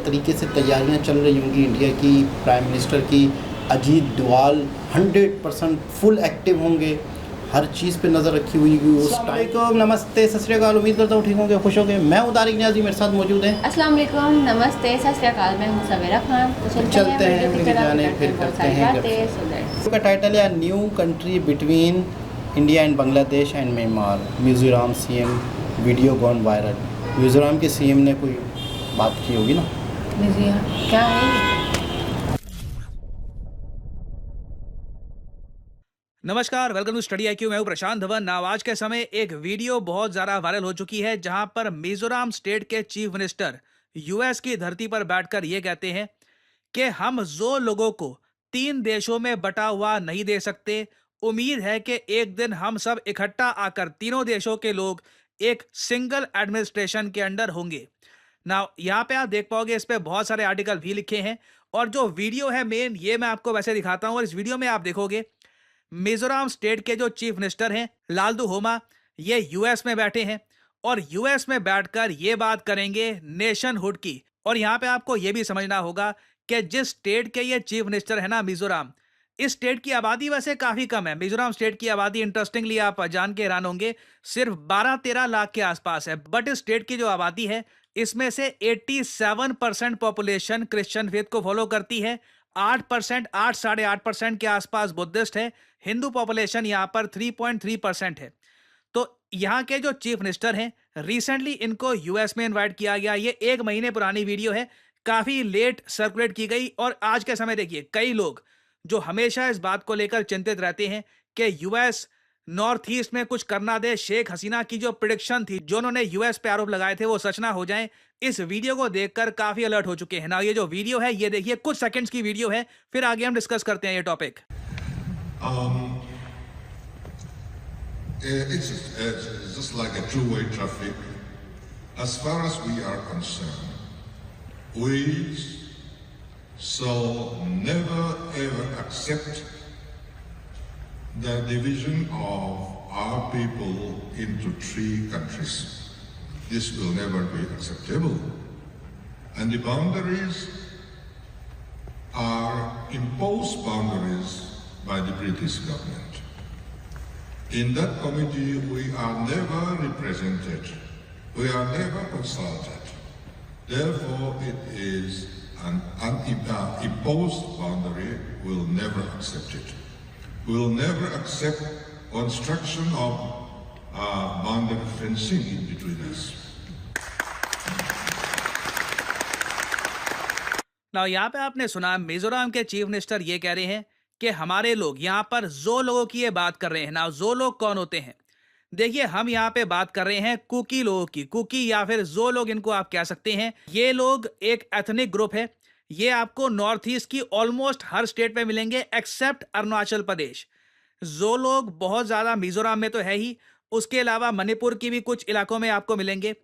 तरीके से तैयारियां चल रही होंगी इंडिया की प्राइम मिनिस्टर की अजीत डोवाल 100% फुल एक्टिव होंगे, हर चीज़ पे नज़र रखी हुई होगी उस टाइम को। नमस्ते, सत श्री अकाल, उम्मीद करता हूँ ठीक होंगे, खुश होंगे। मैं तारिक नियाज़ी, मेरे साथ मौजूद हैं। अस्सलाम वालेकुम, नमस्ते, सत श्री अकाल, मैं हूँ सवेरा खान। तो चलते हैं वीडियो की जाने, फिर करते हैं। का टाइटल है new country between India and Bangladesh and Myanmar, Mizoram CM video gone viral. Mizoram के सीएम ने कोई बात की होगी ना, क्या है? नमस्कार, वेलकम टू स्टडी IQ। मैं हूं प्रशांत धवन। आज के समय एक वीडियो बहुत ज़्यादा वायरल हो चुकी है जहां पर मिजोरम स्टेट के चीफ मिनिस्टर यूएस की धरती पर बैठकर ये कहते हैं कि हम जो लोगों को 3 देशों में बटा हुआ नहीं दे सकते, उम्मीद है कि एक दिन हम सब इकट्ठा आकर तीनों देशों के लोग एक सिंगल एडमिनिस्ट्रेशन के अंडर होंगे। ना यहाँ पे आप देख पाओगे, इस पे बहुत सारे आर्टिकल भी लिखे हैं और जो वीडियो है मेन, ये मैं आपको वैसे दिखाता हूँ। और इस वीडियो में आप देखोगे मिजोरम स्टेट के जो चीफ मिनिस्टर हैं लालदू होमा, ये यूएस में बैठे हैं और यूएस में बैठकर ये बात करेंगे नेशनहुड की। और यहाँ पे आपको ये भी समझना होगा कि जिस स्टेट के ये चीफ मिनिस्टर है ना मिजोरम, इस स्टेट की आबादी वैसे काफी कम है। मिजोरम स्टेट की आबादी इंटरेस्टिंगली आप जान के हैरान होंगे, सिर्फ 12-13 लाख के आसपास है। बट इस स्टेट की जो आबादी है, इसमें से 87% पॉपुलेशन क्रिश्चियन फेथ को फॉलो करती है। 8%, 8-8.5% के आसपास बुद्धिस्ट है। हिंदू पॉपुलेशन यहाँ पर 3.3% है। तो यहाँ के जो चीफ मिनिस्टर हैं, रिसेंटली इनको यूएस में इनवाइट किया गया। ये 1 महीने पुरानी वीडियो है, काफी लेट सर्कुलेट की गई। और आज के समय देखिए, कई लोग जो हमेशा इस बात को लेकर चिंतित रहते हैं कि यूएस नॉर्थ ईस्ट में कुछ करना दे, शेख हसीना की जो प्रिडिक्शन थी, जो उन्होंने यूएस पे आरोप लगाए थे, वो सच ना हो जाए, इस वीडियो को देखकर काफी अलर्ट हो चुके हैं ना। ये जो वीडियो है, ये देखिए, कुछ सेकंड्स की वीडियो है, फिर आगे हम डिस्कस करते हैं ये topic. It's just like a two-way traffic. As far as we are concerned, we shall never ever accept the division of our people into 3 countries. This will never be acceptable. And the boundaries are imposed boundaries by the British government. In that committee, we are never represented. We are never consulted. Therefore, it is an imposed boundary. We'll never accept it. We'll never accept construction of boundary fencing in between us. ना यहाँ पे आपने सुना, मिजोरम के chief minister ये कह रहे हैं कि हमारे लोग यहाँ पर जो लोगों की ये बात कर रहे हैं ना, जो लोग कौन होते हैं? देखिए, हम यहाँ पे बात कर रहे हैं कुकी लोगों की। कुकी या फिर जो लोग, इनको आप कह सकते हैं। ये लोग एक एथनिक ग्रुप है। ये आपको नॉर्थ ईस्ट की ऑलमोस्ट हर स्टेट में मिलेंगे एक्सेप्ट अरुणाचल प्रदेश। जो लोग बहुत ज्यादा मिजोरम में तो है ही, उसके अलावा मणिपुर की भी कुछ इलाकों में आपको मिलेंगे।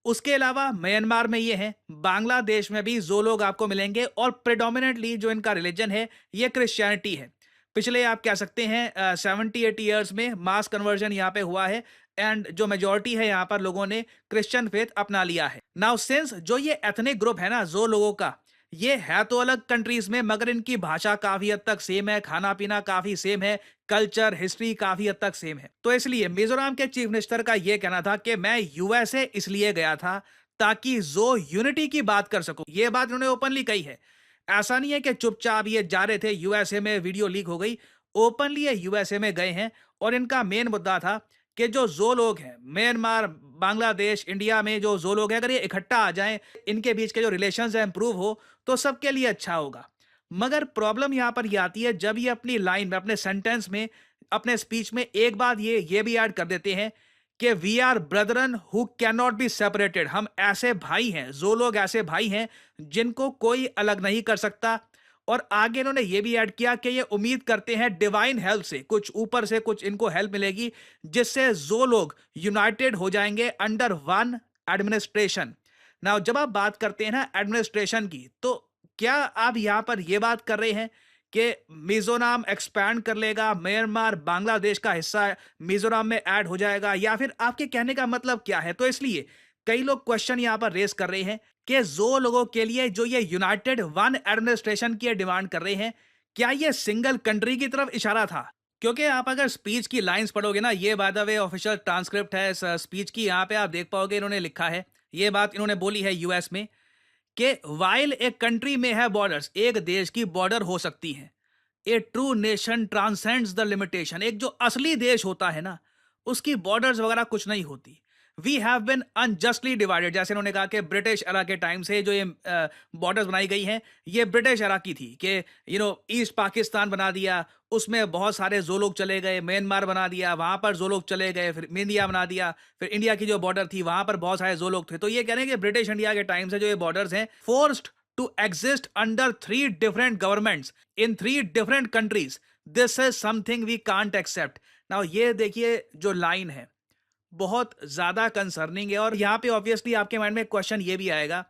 उसके अलावा म्यांमार में ये हैं, बांग्लादेश में भी जो लोग आपको मिलेंगे। और प्रेडोमिनेटली जो इनका रिलीजन है, ये क्रिश्चियनिटी है। पिछले आप कह सकते हैं 70-80 ईयर्स में मास कन्वर्जन यहाँ पे हुआ है एंड जो मेजॉरिटी है यहाँ पर लोगों ने क्रिश्चियन फेथ अपना लिया है। नाउ सिंस जो ये एथनिक ग्रुप है ना, जो लोगों का, ये है तो अलग कंट्रीज में, मगर इनकी भाषा काफी हद तक सेम है, खाना पीना काफी सेम है, कल्चर हिस्ट्री काफी हद तक सेम है। तो इसलिए मिजोरम के चीफ मिनिस्टर का यह कहना था कि मैं यूएसए इसलिए गया था ताकि जो यूनिटी की बात कर सकूं। ये बात उन्होंने ओपनली कही है। ऐसा नहीं है कि चुपचाप ये जा रहे थे यूएसए में, वीडियो लीक हो गई। ओपनली ये यूएसए में गए हैं और इनका मेन मुद्दा था कि जो लोग हैं म्यांमार, बांग्लादेश, इंडिया में जो लोग हैं, अगर ये इकट्ठा आ जाएं, इनके बीच के जो रिलेशंस हैं इंप्रूव हो, तो सबके लिए अच्छा होगा। मगर प्रॉब्लम यहाँ पर ये आती है जब ये अपनी लाइन में, अपने सेंटेंस में, अपने स्पीच में एक बात ये भी ऐड कर देते हैं कि we are brethren who cannot be separated. हम ऐसे भाई हैं, जो लोग ऐसे भाई हैं जिनको कोई अलग नहीं कर सकता। और आगे इन्होंने ये भी ऐड किया कि ये उम्मीद करते हैं डिवाइन हेल्प से, कुछ ऊपर से कुछ इनको हेल्प मिलेगी, जिससे जो लोग यूनाइटेड हो जाएंगे अंडर वन एडमिनिस्ट्रेशन। नाउ जब आप बात करते हैं ना एडमिनिस्ट्रेशन की, तो क्या आप यहां पर यह बात कर रहे हैं कि मिजोरम एक्सपैंड कर लेगा, म्यांमार बांग्लादेश का हिस्सा मिजोरम में ऐड हो जाएगा, या फिर आपके कहने का मतलब क्या है? तो इसलिए कई लोग क्वेश्चन यहाँ पर रेस कर रहे हैं कि जो लोगों के लिए जो ये यूनाइटेड वन एडमिनिस्ट्रेशन की डिमांड कर रहे हैं, क्या ये सिंगल कंट्री की तरफ इशारा था? क्योंकि आप अगर स्पीच की लाइंस पढ़ोगे ना, ये by the way official transcript है इस स्पीच की, यहाँ पे आप देख पाओगे इन्होंने लिखा है, ये बात इन्होंने बोली है यूएस में कि वाइल ए कंट्री में है बॉर्डर्स, एक देश की बॉर्डर हो सकती है, a true nation transcends the limitation, एक जो असली देश होता है ना उसकी बॉर्डर्स वगैरह कुछ नहीं होती। We have been unjustly divided, जैसे उन्होंने कहा कि ब्रिटिश एरा के टाइम से जो ये बॉर्डर्स बनाई गई हैं ये ब्रिटिश एरा की थी कि ईस्ट पाकिस्तान बना दिया, उसमें बहुत सारे जो लोग चले गए, म्यांमार बना दिया, वहां पर जो लोग चले गए, फिर इंडिया बना दिया, फिर इंडिया की जो बॉर्डर थी वहां पर बहुत सारे जो लोग थे। तो ये कह रहे हैं कि ब्रिटिश इंडिया के टाइम से जो ये बॉर्डर्स हैं forced to exist under 3 different governments in 3 different countries, this is something we can't accept. Now ये देखिए जो लाइन है बहुत ज्यादा कंसर्निंग है, और यहाँ पे ऑब्वियसली आपके माइंड में क्वेश्चन ये भी आएगा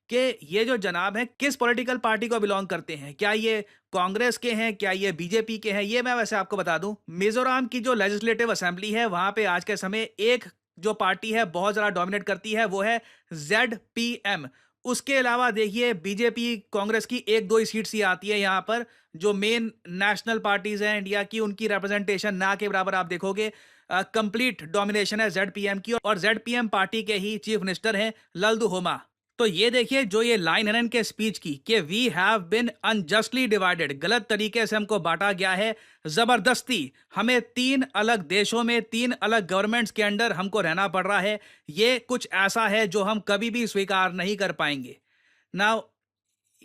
कि ये जो जनाब है किस पॉलिटिकल पार्टी को बिलोंग करते हैं, क्या ये कांग्रेस के हैं, क्या ये बीजेपी के हैं? ये मैं वैसे आपको बता दूं, मिजोरम की जो लेजिस्लेटिव असेंबली है वहां पे आज के समय एक जो पार्टी है बहुत ज्यादा डोमिनेट करती है, वो है ZPM। उसके अलावा देखिए बीजेपी कांग्रेस की 1-2 ही सीट्स ही आती है यहाँ पर, जो मेन नेशनल पार्टीज हैं इंडिया की उनकी रिप्रेजेंटेशन ना के बराबर आप देखोगे। कंप्लीट डोमिनेशन है ZPM की, और ZPM पार्टी के ही चीफ मिनिस्टर हैं लल्दू होमा। तो ये देखिए जो ये लाइन है इनके स्पीच की कि we have been unjustly divided, गलत तरीके से हमको बांटा गया है, जबरदस्ती हमें 3 अलग देशों में 3 अलग गवर्नमेंट्स के अंडर हमको रहना पड़ रहा है, ये कुछ ऐसा है जो हम कभी भी स्वीकार नहीं कर पाएंगे। नाउ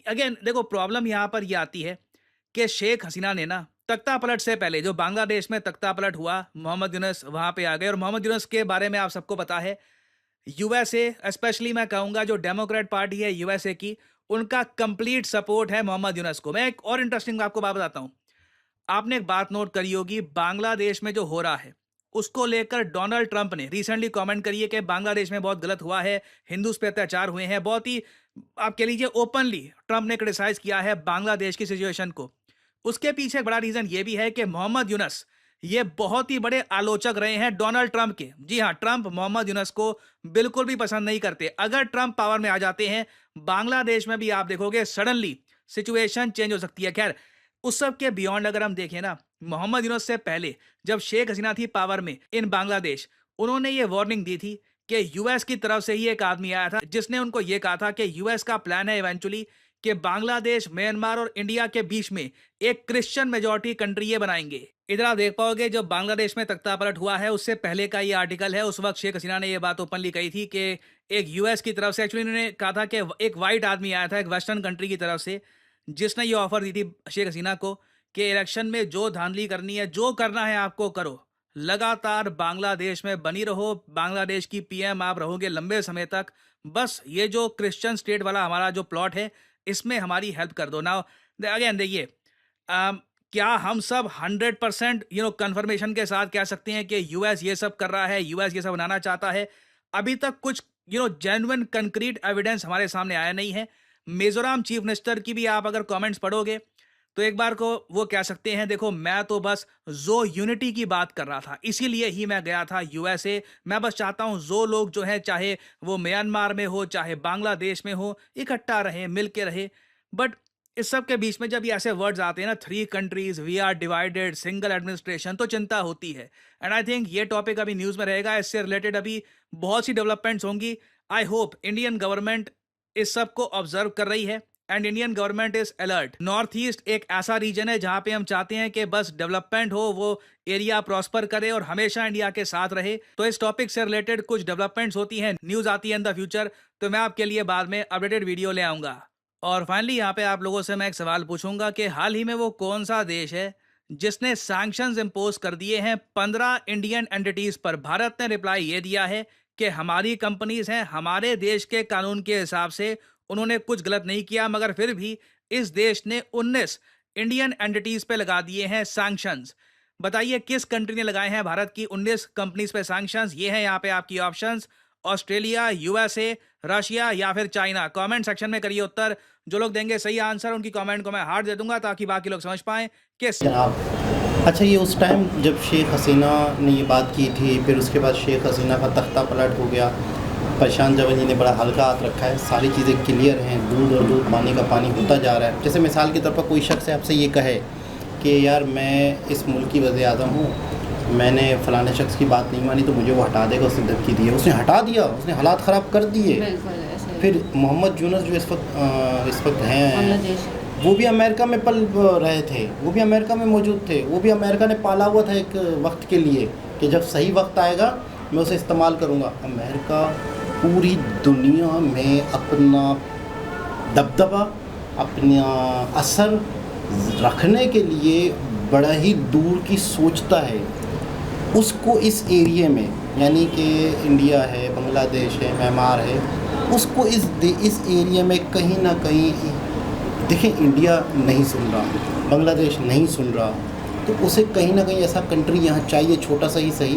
अगेन देखो प्रॉब्लम यहाँ पर ये आती है कि शेख हसीना ने ना तख्ता पलट से पहले जो बांग्लादेश में तख्ता पलट हुआ, मोहम्मद यूनुस वहां पे आ गए, और मोहम्मद यूनुस के बारे में आप सबको पता है यूएसए, स्पेशली मैं कहूंगा जो डेमोक्रेट पार्टी है यूएसए की, उनका कंप्लीट सपोर्ट है मोहम्मद यूनुस को। मैं एक और इंटरेस्टिंग आपको बात बताता हूं, आपने एक बात नोट करी होगी, बांग्लादेश में जो हो रहा है उसको लेकर डोनाल्ड ट्रंप ने रिसेंटली कमेंट करी है कि बांग्लादेश में बहुत गलत हुआ है, हिंदूज पे अत्याचार हुए हैं, बहुत ही आप कह लीजिए ओपनली ट्रंप ने क्रिटिसाइज किया है बांग्लादेश की सिचुएशन को। उसके पीछे एक बड़ा रीजन ये भी है कि मोहम्मद यूनुस ये बहुत ही बड़े आलोचक रहे हैं डोनाल्ड ट्रंप के। जी हाँ, ट्रंप मोहम्मद यूनुस को बिल्कुल भी पसंद नहीं करते। अगर ट्रंप पावर में आ जाते हैं बांग्लादेश में भी आप देखोगे सडनली सिचुएशन चेंज हो सकती है। खैर उस सब के बियॉन्ड अगर हम देखें ना, मोहम्मद यूनुस से पहले जब शेख हसीना थी पावर में इन बांग्लादेश, उन्होंने ये वार्निंग दी थी कि यूएस की तरफ से ही एक आदमी आया था जिसने उनको ये कहा था कि यूएस का प्लान है इवेंचुअली कि बांग्लादेश, म्यांमार और इंडिया के बीच में एक क्रिश्चियन मेजॉरिटी कंट्री ये बनाएंगे। इधर आप देख पाओगे जब बांग्लादेश में तख्ता पलट हुआ है उससे पहले का ये आर्टिकल है, उस वक्त शेख हसीना ने ये बात ओपनली कही थी कि एक यूएस की तरफ से, एक्चुअली उन्होंने कहा था कि एक वाइट आदमी आया था एक वेस्टर्न कंट्री की तरफ से, जिसने ये ऑफर दी थी शेख हसीना को कि इलेक्शन में जो धांधली करनी है, जो करना है आपको करो, लगातार बांग्लादेश में बनी रहो, बांग्लादेश की पीएम आप रहोगे लंबे समय तक, बस ये जो क्रिश्चियन स्टेट वाला हमारा जो प्लॉट है इसमें हमारी हेल्प कर दो। नाउ अगेन देखिए क्या हम सब 100% कंफर्मेशन के साथ कह सकते हैं कि यूएस ये सब कर रहा है, यूएस ये सब बनाना चाहता है? अभी तक कुछ जेन्युइन कंक्रीट एविडेंस हमारे सामने आया नहीं है। मिजोरम चीफ मिनिस्टर की भी आप अगर कमेंट्स पढ़ोगे तो एक बार को वो कह सकते हैं देखो मैं तो बस जो यूनिटी की बात कर रहा था, इसीलिए ही मैं गया था यूएसए, मैं बस चाहता हूं जो लोग जो है चाहे वो म्यांमार में हो चाहे बांग्लादेश में हो इकट्ठा रहे, मिल के रहे। बट इस सब के बीच में जब ये ऐसे वर्ड्स आते हैं ना, 3 countries, we are divided, single administration, तो चिंता होती है। एंड आई थिंक ये टॉपिक अभी न्यूज में रहेगा, इससे रिलेटेड अभी बहुत सी डेवलपमेंट्स होंगी। आई होप इंडियन गवर्नमेंट इस सब को ऑब्जर्व कर रही है and Indian government is alert. North east एक ऐसा रीजन है जहां पे हम चाहते हैं कि बस डेवलपमेंट हो, वो एरिया प्रॉस्पर करे और हमेशा इंडिया के साथ रहे। तो इस टॉपिक से रिलेटेड कुछ डेवलपमेंट्स होती हैं, न्यूज आती है इन द फ्यूचर, तो मैं आपके लिए बाद में अपडेटेड वीडियो ले आऊंगा। और फाइनली यहाँ पे आप लोगों से मैं एक सवाल पूछूंगा कि हाल ही में वो कौन सा देश है जिसने सैंक्शंस इंपोज कर दिए हैं 15 इंडियन एंटिटीज पर? भारत ने रिप्लाई ये दिया है कि हमारी कंपनीज हैं, हमारे देश के कानून के हिसाब से उन्होंने कुछ गलत नहीं किया, मगर फिर भी इस देश ने 19 इंडियन एंटिटीज पे लगा दिए हैं सैंक्शंस। बताइए किस कंट्री ने लगाए हैं भारत की 19 कंपनीज पे सैंक्शंस? ये है यहाँ पे आपकी ऑप्शंस, ऑस्ट्रेलिया, यूएसए, रशिया या फिर चाइना। कमेंट सेक्शन में करिए उत्तर, जो लोग देंगे सही आंसर उनकी कमेंट को मैं हार्ट दे दूंगा ताकि बाकी लोग समझ पाएं कि जनाब। अच्छा, ये उस टाइम जब शेख हसीना ने ये बात की थी, फिर उसके बाद शेख हसीना का तख्ता पलट हो गया, प्रशांत जावल जी ने बड़ा हल्का हाथ रखा है, सारी चीज़ें क्लियर हैं, दूध और दूध पानी का पानी होता जा रहा है। जैसे मिसाल के तौर पर कोई शख्स आपसे ये कहे कि यार मैं इस मुल्क की वज़ीर आज़म हूँ, मैंने फ़लाने शख्स की बात नहीं मानी तो मुझे वो हटा देगा, उसने धमकी दी है, उसने हटा दिया, उसने हालात ख़राब कर दिए। बिल्कुल ऐसे ही। फिर मोहम्मद यूनुस जो इस वक्त हैं, बांग्लादेश वो भी अमेरिका में पल रहे थे, वो भी अमेरिका में मौजूद थे, वो भी अमेरिका ने पाला हुआ था एक वक्त के लिए कि जब सही वक्त आएगा मैं उसे इस्तेमाल करूँगा। अमेरिका पूरी दुनिया में अपना दबदबा, अपना असर रखने के लिए बड़ा ही दूर की सोचता है। उसको इस एरिया में, यानी कि इंडिया है, बांग्लादेश है, म्यांमार है, उसको इस एरिया में कहीं ना कहीं, देखें इंडिया नहीं सुन रहा, बांग्लादेश नहीं सुन रहा, तो उसे कहीं ना कहीं ऐसा कंट्री यहाँ चाहिए, छोटा सा ही सही,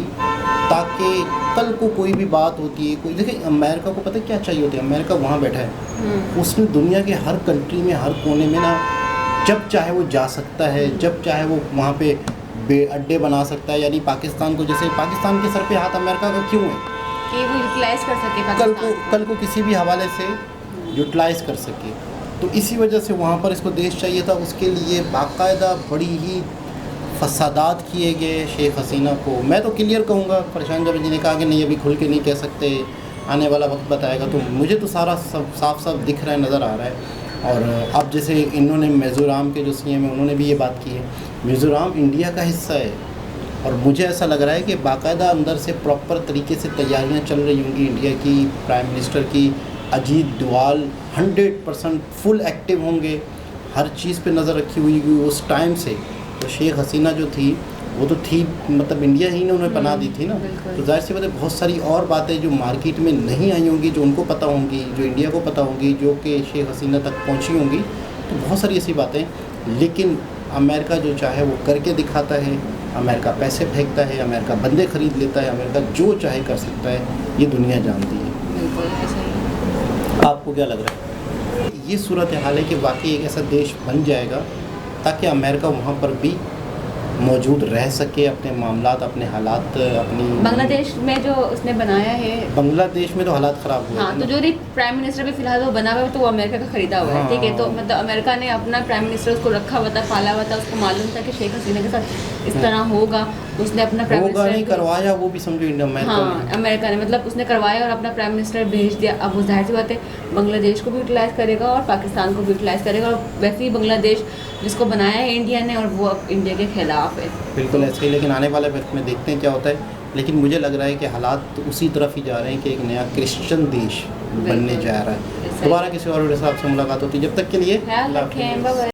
ताकि कल को कोई भी बात होती है, कोई देखिए अमेरिका को पता क्या चाहिए होती है, अमेरिका वहाँ बैठा है, उसने दुनिया के हर कंट्री में, हर कोने में ना, जब चाहे वो जा सकता है, जब चाहे वो वहाँ पे अड्डे बना सकता है। यानी पाकिस्तान को, जैसे पाकिस्तान के सर पे हाथ अमेरिका का क्यों है कि वो यूटिलाइज कर सके कल को किसी भी हवाले से यूटिलाइज कर सके, तो इसी वजह से वहाँ पर इसको देश चाहिए था। उसके लिए बाकायदा बड़ी ही फसादात किए गए शेख हसीना को। मैं तो क्लियर कहूँगा, प्रशांत जावल जी ने कहा कि नहीं अभी खुल के नहीं कह सकते, आने वाला वक्त बताएगा, तो मुझे तो सारा सब साफ साफ दिख रहा है, नज़र आ रहा है। और अब जैसे इन्होंने मिज़ोरम के जो सीएम है उन्होंने भी ये बात की है, मिज़ोरम इंडिया का हिस्सा है, और मुझे ऐसा लग रहा है कि बाकायदा अंदर से प्रॉपर तरीके से तैयारियां चल रही होंगी इंडिया की, प्राइम मिनिस्टर की अजीत डोवाल 100% फुल एक्टिव होंगे, हर चीज़ पे नज़र रखी हुई उस टाइम से। तो शेख हसीना जो थी वो तो थी, मतलब इंडिया ही ने उन्हें पनाह दी थी ना, तो जाहिर सी बात है बहुत सारी और बातें जो मार्केट में नहीं आई होंगी, जो उनको पता होंगी, जो इंडिया को पता होंगी, जो कि शेख हसीना तक पहुंची होंगी, तो बहुत सारी ऐसी बातें। लेकिन अमेरिका जो चाहे वो करके दिखाता है, अमेरिका पैसे फेंकता है, अमेरिका बंदे खरीद लेता है, अमेरिका जो चाहे कर सकता है, ये दुनिया जानती है। बिल्कुल ऐसे ही। आपको क्या लग रहा है ये सूरत हाल है कि वाकई एक ऐसा देश बन जाएगा ताकि अमेरिका वहाँ पर भी मौजूद रह सके, अपने मामलात, अपने हालात, अपनी बांग्लादेश में जो उसने बनाया है, बांग्लादेश में तो हालात ख़राब हुए हाँ, थे तो ना। जो प्राइम मिनिस्टर भी फिलहाल वो बना हुआ है तो वो अमेरिका का खरीदा हुआ है, हाँ, ठीक है। तो हाँ। मतलब अमेरिका ने अपना प्राइम मिनिस्टर उसको रखा हुआ था, पाला हुआ था, उसको मालूम था कि शेख हसीना के साथ इस तरह होगा, तो उसने अपना प्राइम होगा नहीं, मिनिस्टर, करवाया वो भी समझो इंडिया अमेरिका हाँ ने। अमेरिका ने, मतलब उसने करवाया और अपना प्राइम मिनिस्टर भेज दिया। अब वो जाहिर सी बात है बांग्लादेश को भी यूटिलाइज़ करेगा और पाकिस्तान को भी यूटिलाइज़ करेगा, और वैसे ही बांग्लादेश जिसको बनाया है इंडिया ने, और वो अब इंडिया के खिलाफ है। बिल्कुल ऐसे ही, लेकिन आने वाले वक्त में देखते हैं क्या होता है। लेकिन मुझे लग रहा है कि हालात तो उसी तरफ ही जा रहे हैं कि एक नया क्रिश्चियन देश बनने जा रहा है। बिल्कुल। दोबारा किसी और हिसाब से मुलाकात होती है, जब तक के लिए ख्याल अल्लाह रखें, हाफ़िज़। Bye bye.